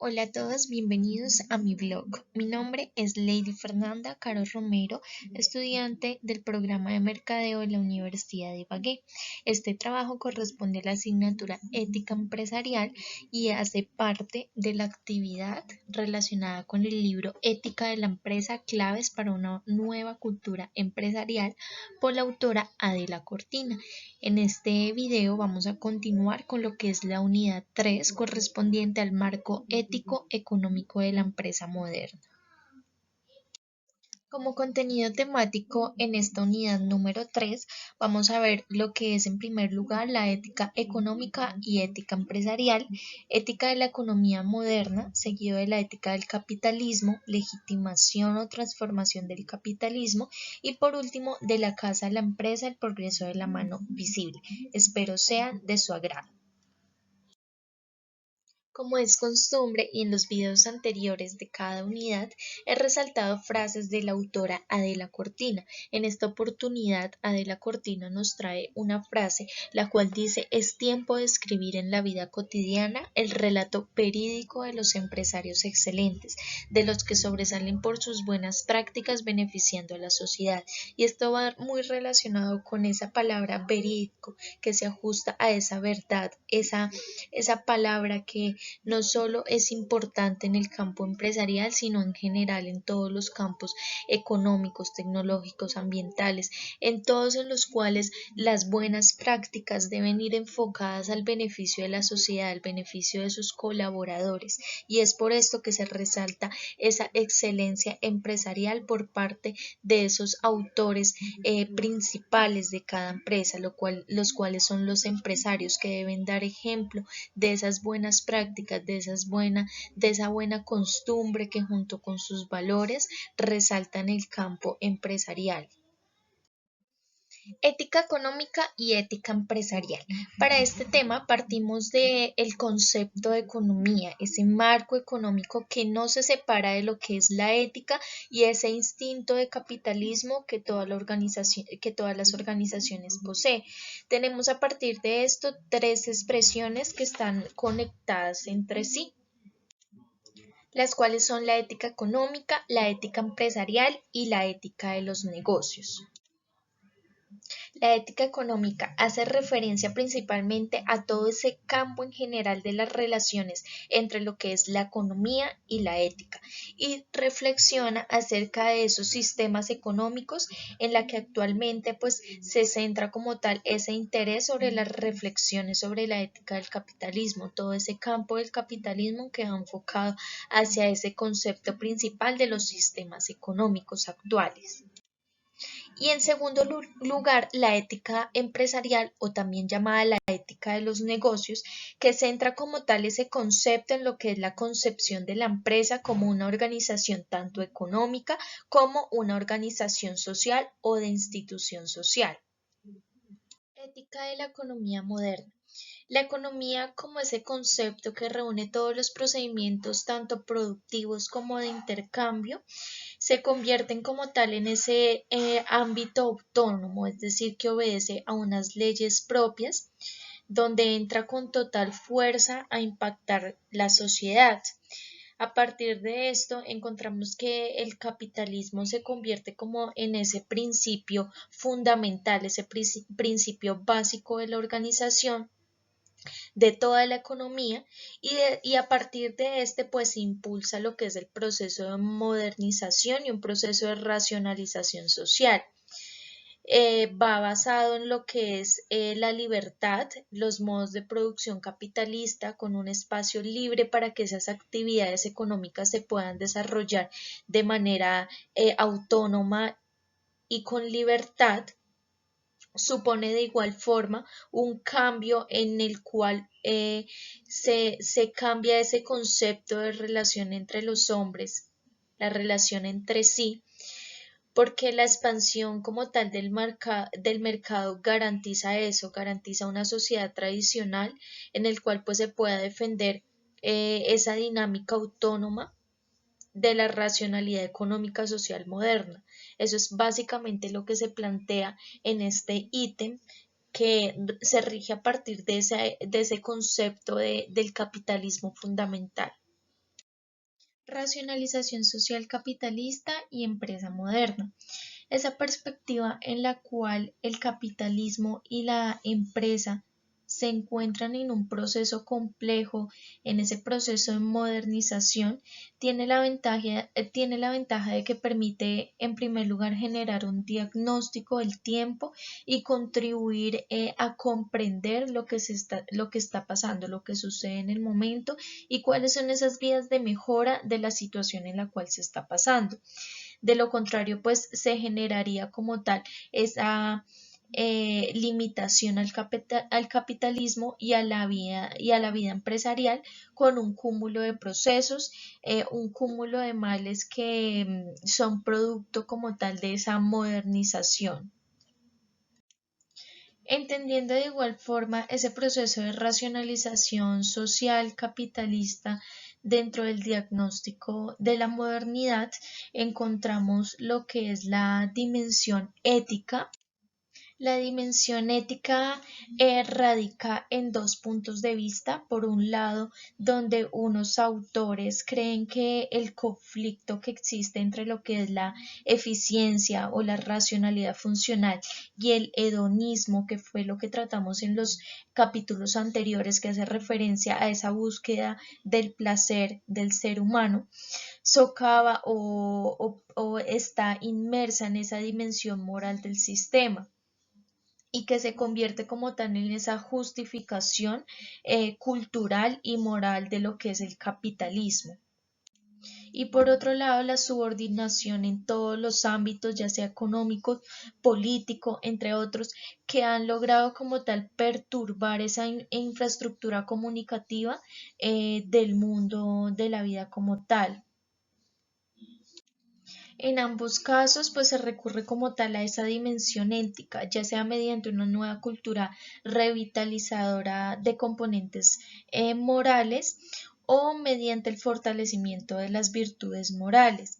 Hola a todos, bienvenidos a mi blog. Mi nombre es Lady Fernanda Caro Romero, estudiante del programa de Mercadeo de la Universidad de Ibagué. Este trabajo corresponde a la asignatura Ética Empresarial y hace parte de la actividad relacionada con el libro Ética de la Empresa, claves para una nueva cultura empresarial por la autora Adela Cortina. En este video vamos a continuar con lo que es la unidad 3 correspondiente al marco ético económico de la empresa moderna. Como contenido temático en esta unidad número 3 vamos a ver lo que es en primer lugar la ética económica y ética empresarial, ética de la economía moderna, seguido de la ética del capitalismo, legitimación o transformación del capitalismo y por último de la casa a la empresa, el progreso de la mano visible. Espero sean de su agrado. Como es costumbre y en los videos anteriores de cada unidad, he resaltado frases de la autora Adela Cortina. En esta oportunidad, Adela Cortina nos trae una frase, la cual dice: es tiempo de escribir en la vida cotidiana el relato verídico de los empresarios excelentes, de los que sobresalen por sus buenas prácticas beneficiando a la sociedad. Y esto va muy relacionado con esa palabra verídico, que se ajusta a esa verdad, esa palabra que no solo es importante en el campo empresarial, sino en general en todos los campos económicos, tecnológicos, ambientales, en todos en los cuales las buenas prácticas deben ir enfocadas al beneficio de la sociedad, al beneficio de sus colaboradores. Y es por esto que se resalta esa excelencia empresarial por parte de esos autores principales de cada empresa, los cuales son los empresarios que deben dar ejemplo de esas buenas prácticas, de esa buena costumbre que junto con sus valores resaltan el campo empresarial. Ética económica y ética empresarial. Para este tema partimos del concepto de economía, ese marco económico que no se separa de lo que es la ética y ese instinto de capitalismo que que todas las organizaciones poseen. Tenemos a partir de esto tres expresiones que están conectadas entre sí, las cuales son la ética económica, la ética empresarial y la ética de los negocios. La ética económica hace referencia principalmente a todo ese campo en general de las relaciones entre lo que es la economía y la ética y reflexiona acerca de esos sistemas económicos en la que actualmente pues se centra como tal ese interés sobre las reflexiones sobre la ética del capitalismo, todo ese campo del capitalismo que va enfocado hacia ese concepto principal de los sistemas económicos actuales. Y en segundo lugar, la ética empresarial o también llamada la ética de los negocios, que centra como tal ese concepto en lo que es la concepción de la empresa como una organización tanto económica como una organización social o de institución social. Ética de la economía moderna. La economía como ese concepto que reúne todos los procedimientos tanto productivos como de intercambio se convierten como tal en ese ámbito autónomo, es decir, que obedece a unas leyes propias, donde entra con total fuerza a impactar la sociedad. A partir de esto, encontramos que el capitalismo se convierte como en ese principio fundamental, ese principio básico de la organización de toda la economía y a partir de este pues se impulsa lo que es el proceso de modernización y un proceso de racionalización social. Va basado en lo que es la libertad, los modos de producción capitalista con un espacio libre para que esas actividades económicas se puedan desarrollar de manera autónoma y con libertad. Supone de igual forma un cambio en el cual se cambia ese concepto de relación entre los hombres, la relación entre sí, porque la expansión como tal del mercado garantiza eso, garantiza una sociedad tradicional en el cual pues se pueda defender esa dinámica autónoma de la racionalidad económica social moderna. Eso es básicamente lo que se plantea en este ítem que se rige a partir de ese concepto del capitalismo fundamental. Racionalización social capitalista y empresa moderna. Esa perspectiva en la cual el capitalismo y la empresa se encuentran en un proceso complejo, en ese proceso de modernización, tiene la ventaja de que permite, en primer lugar, generar un diagnóstico del tiempo y contribuir a comprender lo que está pasando, lo que sucede en el momento y cuáles son esas vías de mejora de la situación en la cual se está pasando. De lo contrario, pues se generaría como tal esa limitación al capitalismo y a la vida empresarial con un cúmulo de procesos, un cúmulo de males que son producto como tal de esa modernización. Entendiendo de igual forma ese proceso de racionalización social capitalista dentro del diagnóstico de la modernidad, encontramos lo que es la dimensión ética. La dimensión ética radica en dos puntos de vista. Por un lado, donde unos autores creen que el conflicto que existe entre lo que es la eficiencia o la racionalidad funcional y el hedonismo, que fue lo que tratamos en los capítulos anteriores, que hace referencia a esa búsqueda del placer del ser humano, socava o está inmersa en esa dimensión moral del sistema y que se convierte como tal en esa justificación cultural y moral de lo que es el capitalismo. Y por otro lado, la subordinación en todos los ámbitos, ya sea económico, político, entre otros, que han logrado como tal perturbar esa infraestructura comunicativa del mundo de la vida como tal. En ambos casos, pues se recurre como tal a esa dimensión ética, ya sea mediante una nueva cultura revitalizadora de componentes morales o mediante el fortalecimiento de las virtudes morales.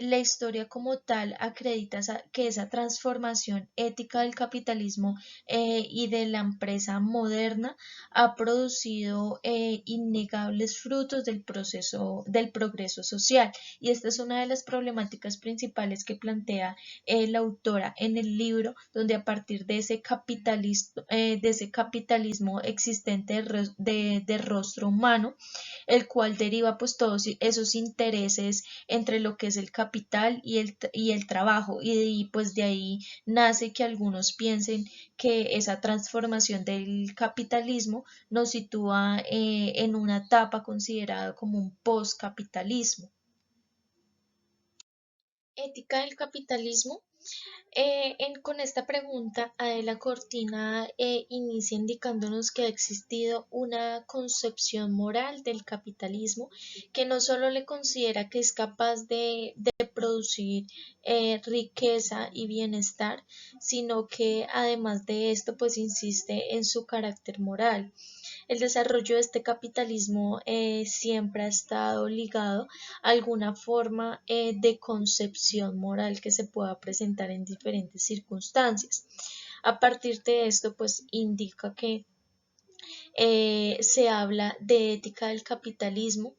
La historia como tal acredita que esa transformación ética del capitalismo y de la empresa moderna ha producido innegables frutos del proceso del progreso social, y esta es una de las problemáticas principales que plantea la autora en el libro, donde a partir de ese capitalismo existente de rostro humano, el cual deriva pues todos esos intereses entre lo que es el capital y el trabajo, pues de ahí nace que algunos piensen que esa transformación del capitalismo nos sitúa en una etapa considerada como un postcapitalismo. Ética del capitalismo. Con esta pregunta, Adela Cortina inicia indicándonos que ha existido una concepción moral del capitalismo que no solo le considera que es capaz de producir riqueza y bienestar, sino que además de esto, pues insiste en su carácter moral. El desarrollo de este capitalismo siempre ha estado ligado a alguna forma de concepción moral que se pueda presentar en diferentes circunstancias. A partir de esto, pues indica que se habla de ética del capitalismo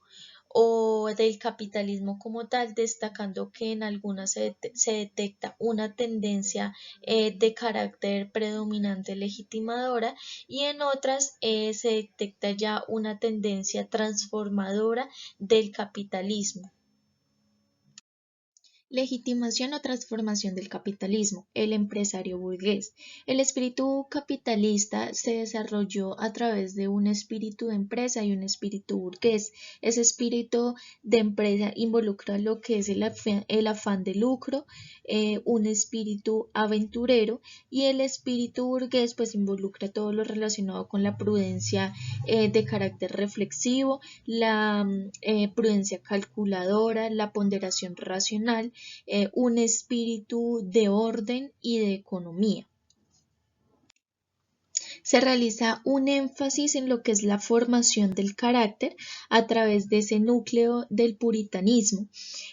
o del capitalismo como tal, destacando que en algunas se detecta una tendencia de carácter predominante legitimadora y en otras se detecta ya una tendencia transformadora del capitalismo. Legitimación o transformación del capitalismo, el empresario burgués. El espíritu capitalista se desarrolló a través de un espíritu de empresa y un espíritu burgués. Ese espíritu de empresa involucra lo que es el afán de lucro, un espíritu aventurero, y el espíritu burgués pues involucra todo lo relacionado con la prudencia de carácter reflexivo, la prudencia calculadora, la ponderación racional, un espíritu de orden y de economía. Se realiza un énfasis en lo que es la formación del carácter a través de ese núcleo del puritanismo.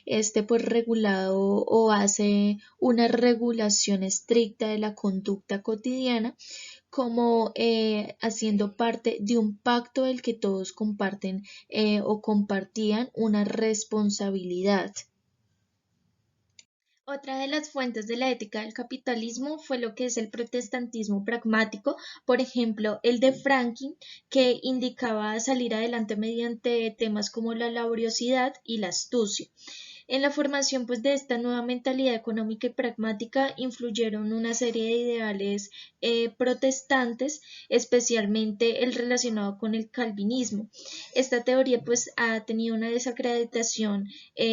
Este pues regulado o hace una regulación estricta de la conducta cotidiana como haciendo parte de un pacto del que todos comparten o compartían una responsabilidad. Otra de las fuentes de la ética del capitalismo fue lo que es el protestantismo pragmático, por ejemplo, el de Franklin, que indicaba salir adelante mediante temas como la laboriosidad y la astucia. En la formación pues, de esta nueva mentalidad económica y pragmática influyeron una serie de ideales protestantes, especialmente el relacionado con el calvinismo. Esta teoría pues, ha tenido una desacreditación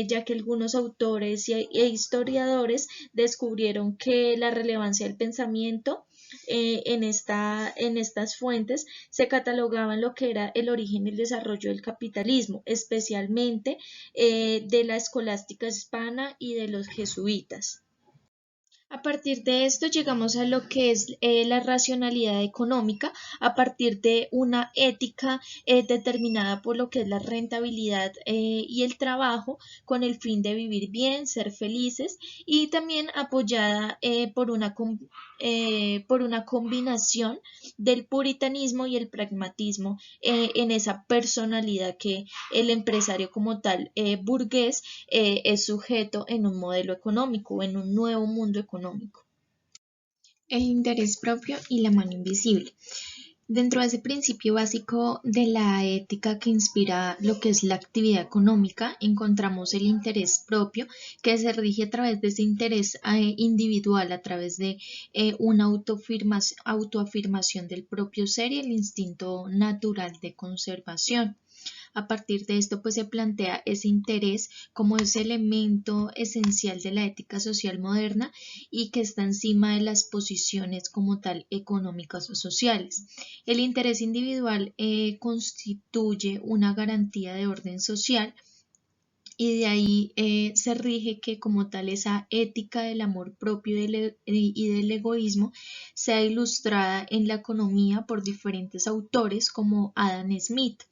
ya que algunos autores e historiadores descubrieron que la relevancia del pensamiento en estas fuentes se catalogaban lo que era el origen y el desarrollo del capitalismo, especialmente de la escolástica hispana y de los jesuitas. A partir de esto llegamos a lo que es la racionalidad económica, a partir de una ética determinada por lo que es la rentabilidad y el trabajo con el fin de vivir bien, ser felices y también apoyada por una combinación del puritanismo y el pragmatismo en esa personalidad que el empresario como tal burgués es sujeto en un modelo económico, en un nuevo mundo económico. El interés propio y la mano invisible. Dentro de ese principio básico de la ética que inspira lo que es la actividad económica, encontramos el interés propio que se rige a través de ese interés individual, a través de una autoafirmación del propio ser y el instinto natural de conservación. A partir de esto, pues se plantea ese interés como ese elemento esencial de la ética social moderna y que está encima de las posiciones como tal económicas o sociales. El interés individual constituye una garantía de orden social y de ahí se rige que como tal esa ética del amor propio y del egoísmo sea ilustrada en la economía por diferentes autores como Adam Smith,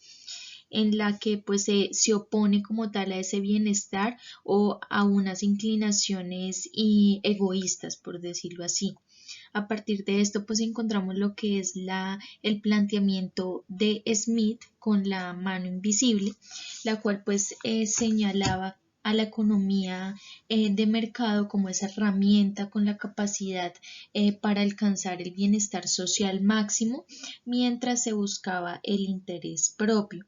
en la que pues se opone como tal a ese bienestar o a unas inclinaciones egoístas, por decirlo así. A partir de esto pues encontramos lo que es el planteamiento de Smith con la mano invisible, la cual pues señalaba a la economía de mercado como esa herramienta con la capacidad para alcanzar el bienestar social máximo mientras se buscaba el interés propio.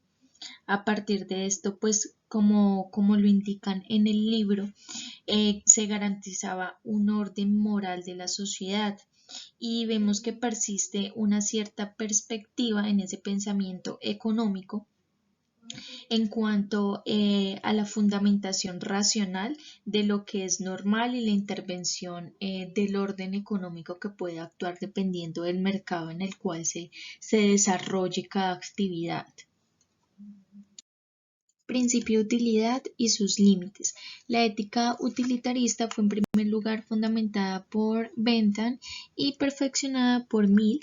A partir de esto, pues como lo indican en el libro, se garantizaba un orden moral de la sociedad y vemos que persiste una cierta perspectiva en ese pensamiento económico en cuanto a la fundamentación racional de lo que es normal y la intervención del orden económico que puede actuar dependiendo del mercado en el cual se desarrolle cada actividad. Principio de utilidad y sus límites. La ética utilitarista fue en primer lugar fundamentada por Bentham y perfeccionada por Mill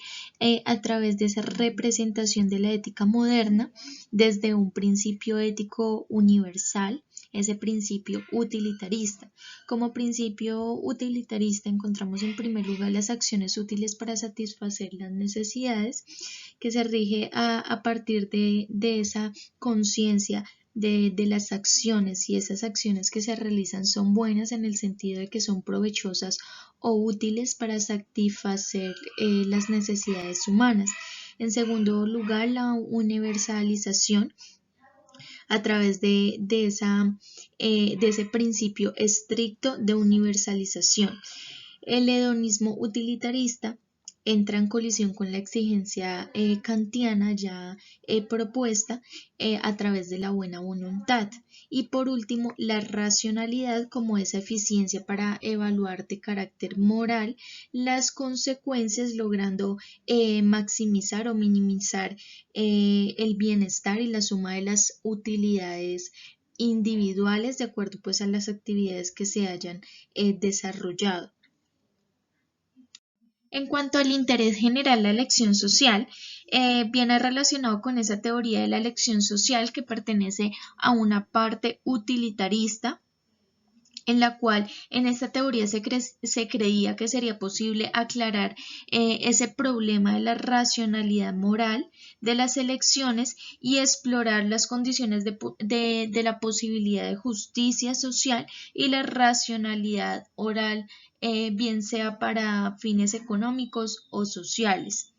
a través de esa representación de la ética moderna desde un principio ético universal, ese principio utilitarista. Como principio utilitarista encontramos en primer lugar las acciones útiles para satisfacer las necesidades, que se rige a partir de esa conciencia de las acciones y esas acciones que se realizan son buenas en el sentido de que son provechosas o útiles para satisfacer las necesidades humanas. En segundo lugar, la universalización a través de ese principio estricto de universalización. El hedonismo utilitarista entra en colisión con la exigencia kantiana ya propuesta a través de la buena voluntad. Y por último, la racionalidad como esa eficiencia para evaluar de carácter moral las consecuencias, logrando maximizar o minimizar el bienestar y la suma de las utilidades individuales de acuerdo pues a las actividades que se hayan desarrollado. En cuanto al interés general, la elección social viene relacionado con esa teoría de la elección social que pertenece a una parte utilitarista en la cual en esta teoría se creía que sería posible aclarar ese problema de la racionalidad moral de las elecciones y explorar las condiciones de la posibilidad de justicia social y la racionalidad oral, bien sea para fines económicos o sociales.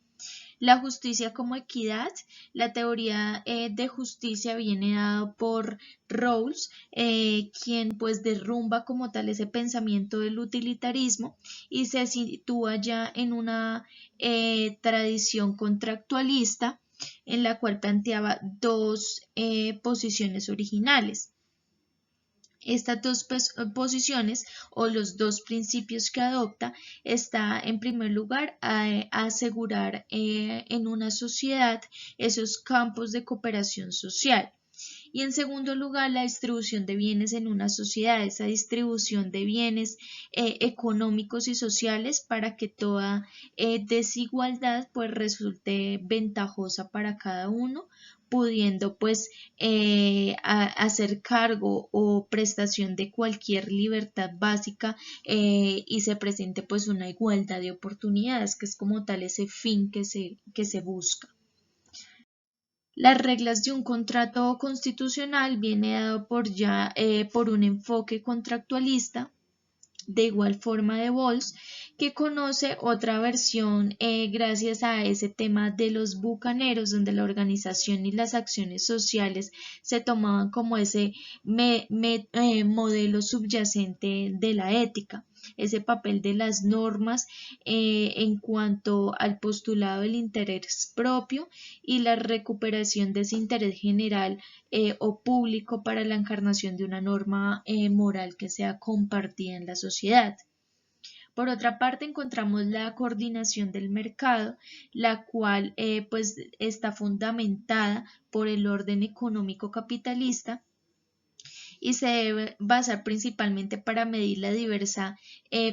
La justicia como equidad, la teoría de justicia viene dado por Rawls, quien pues derrumba como tal ese pensamiento del utilitarismo y se sitúa ya en una tradición contractualista en la cual planteaba dos posiciones originales. Estas dos posiciones o los dos principios que adopta está en primer lugar a asegurar en una sociedad esos campos de cooperación social y en segundo lugar la distribución de bienes en una sociedad, esa distribución de bienes económicos y sociales para que toda desigualdad pues resulte ventajosa para cada uno, pudiendo pues hacer cargo o prestación de cualquier libertad básica y se presente pues una igualdad de oportunidades, que es como tal ese fin que se busca. Las reglas de un contrato constitucional viene dado por un enfoque contractualista, de igual forma de Bowles, que conoce otra versión gracias a ese tema de los bucaneros, donde la organización y las acciones sociales se tomaban como ese modelo subyacente de la ética, ese papel de las normas en cuanto al postulado del interés propio y la recuperación de ese interés general o público para la encarnación de una norma moral que sea compartida en la sociedad. Por otra parte, encontramos la coordinación del mercado, la cual pues está fundamentada por el orden económico capitalista y se debe basar principalmente para medir la diversa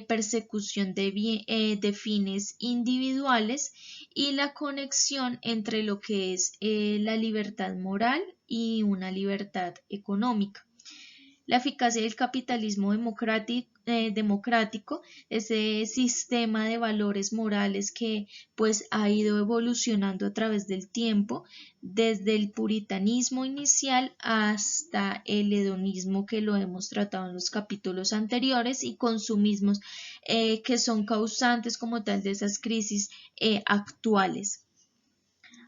persecución de fines individuales y la conexión entre lo que es la libertad moral y una libertad económica. La eficacia del capitalismo democrático, ese sistema de valores morales que pues ha ido evolucionando a través del tiempo, desde el puritanismo inicial hasta el hedonismo que lo hemos tratado en los capítulos anteriores y consumismos que son causantes como tal de esas crisis actuales.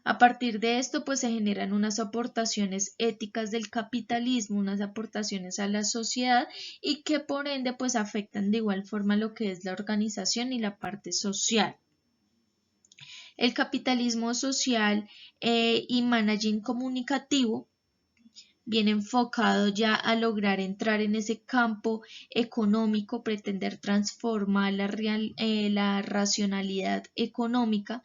A partir de esto, pues se generan unas aportaciones éticas del capitalismo, unas aportaciones a la sociedad y que por ende pues afectan de igual forma lo que es la organización y la parte social. El capitalismo social y managing comunicativo viene enfocado ya a lograr entrar en ese campo económico, pretender transformar la racionalidad económica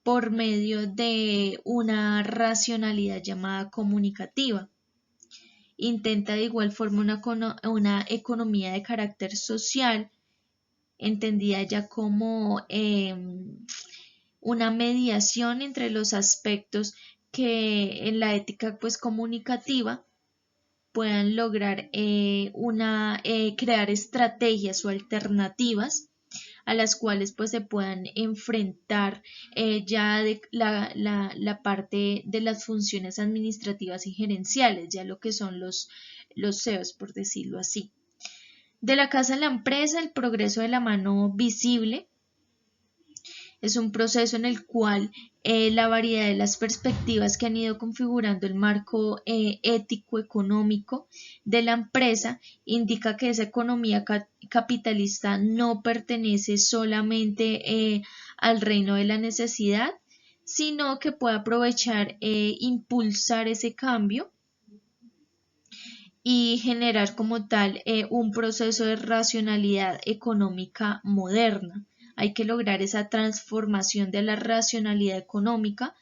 por medio de una racionalidad llamada comunicativa. Intenta de igual forma una economía de carácter social, entendida ya como una mediación entre los aspectos que en la ética pues comunicativa puedan lograr crear estrategias o alternativas a las cuales pues se puedan enfrentar ya de la parte de las funciones administrativas y gerenciales, ya lo que son los CEOs, por decirlo así. De la casa a la empresa, el progreso de la mano visible es un proceso en el cual la variedad de las perspectivas que han ido configurando el marco ético económico de la empresa indica que esa economía capitalista no pertenece solamente al reino de la necesidad, sino que puede aprovechar impulsar ese cambio y generar como tal un proceso de racionalidad económica moderna. Hay que lograr esa transformación de la racionalidad económica,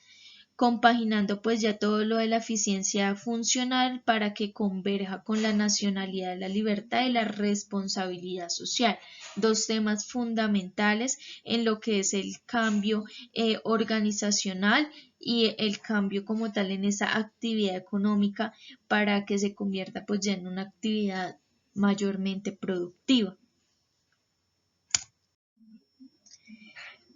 compaginando pues ya todo lo de la eficiencia funcional para que converja con la nacionalidad, la libertad y la responsabilidad social. Dos temas fundamentales en lo que es el cambio organizacional y el cambio como tal en esa actividad económica para que se convierta pues ya en una actividad mayormente productiva.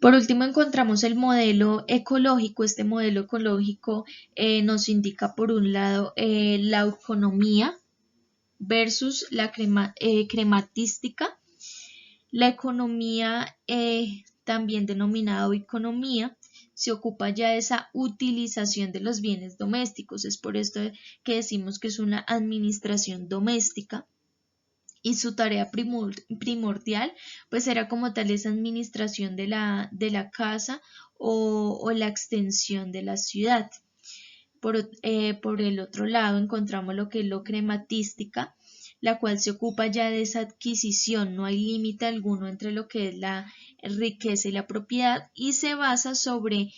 Por último, encontramos el modelo ecológico. Este modelo ecológico nos indica, por un lado, la economía versus la crematística. La economía, también denominada economía, se ocupa ya de esa utilización de los bienes domésticos. Es por esto que decimos que es una administración doméstica. Y su tarea primordial pues era como tal esa administración de la casa o la extensión de la ciudad. Por el otro lado encontramos lo que es lo crematística, la cual se ocupa ya de esa adquisición. No hay límite alguno entre lo que es la riqueza y la propiedad, y se basa sobre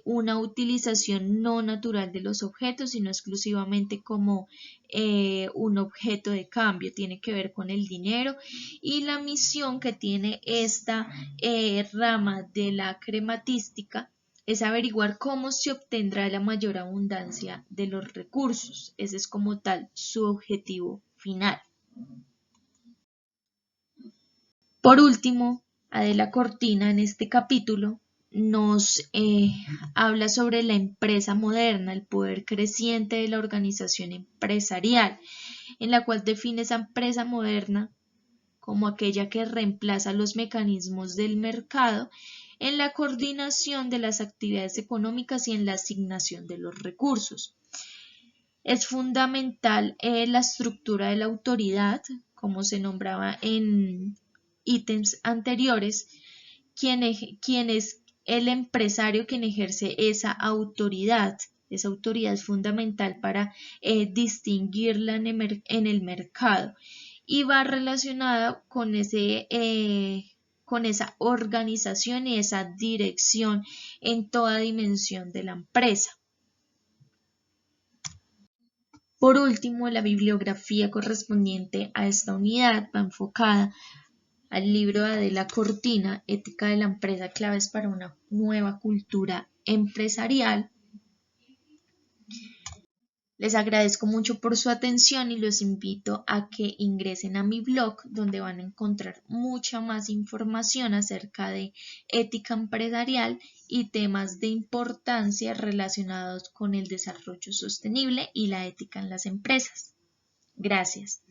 una utilización no natural de los objetos, sino exclusivamente como un objeto de cambio. Tiene que ver con el dinero, y la misión que tiene esta rama de la crematística es averiguar cómo se obtendrá la mayor abundancia de los recursos. Ese es como tal su objetivo final. Por último, Adela Cortina en este capítulo nos habla sobre la empresa moderna, el poder creciente de la organización empresarial, en la cual define esa empresa moderna como aquella que reemplaza los mecanismos del mercado en la coordinación de las actividades económicas y en la asignación de los recursos. Es fundamental la estructura de la autoridad, como se nombraba en ítems anteriores, quien es el empresario quien ejerce esa autoridad. Esa autoridad es fundamental para distinguirla en el mercado, y va relacionada con esa organización y esa dirección en toda dimensión de la empresa. Por último, la bibliografía correspondiente a esta unidad va enfocada al libro de Adela Cortina, Ética de la empresa, claves para una nueva cultura empresarial. Les agradezco mucho por su atención y los invito a que ingresen a mi blog, donde van a encontrar mucha más información acerca de ética empresarial y temas de importancia relacionados con el desarrollo sostenible y la ética en las empresas. Gracias.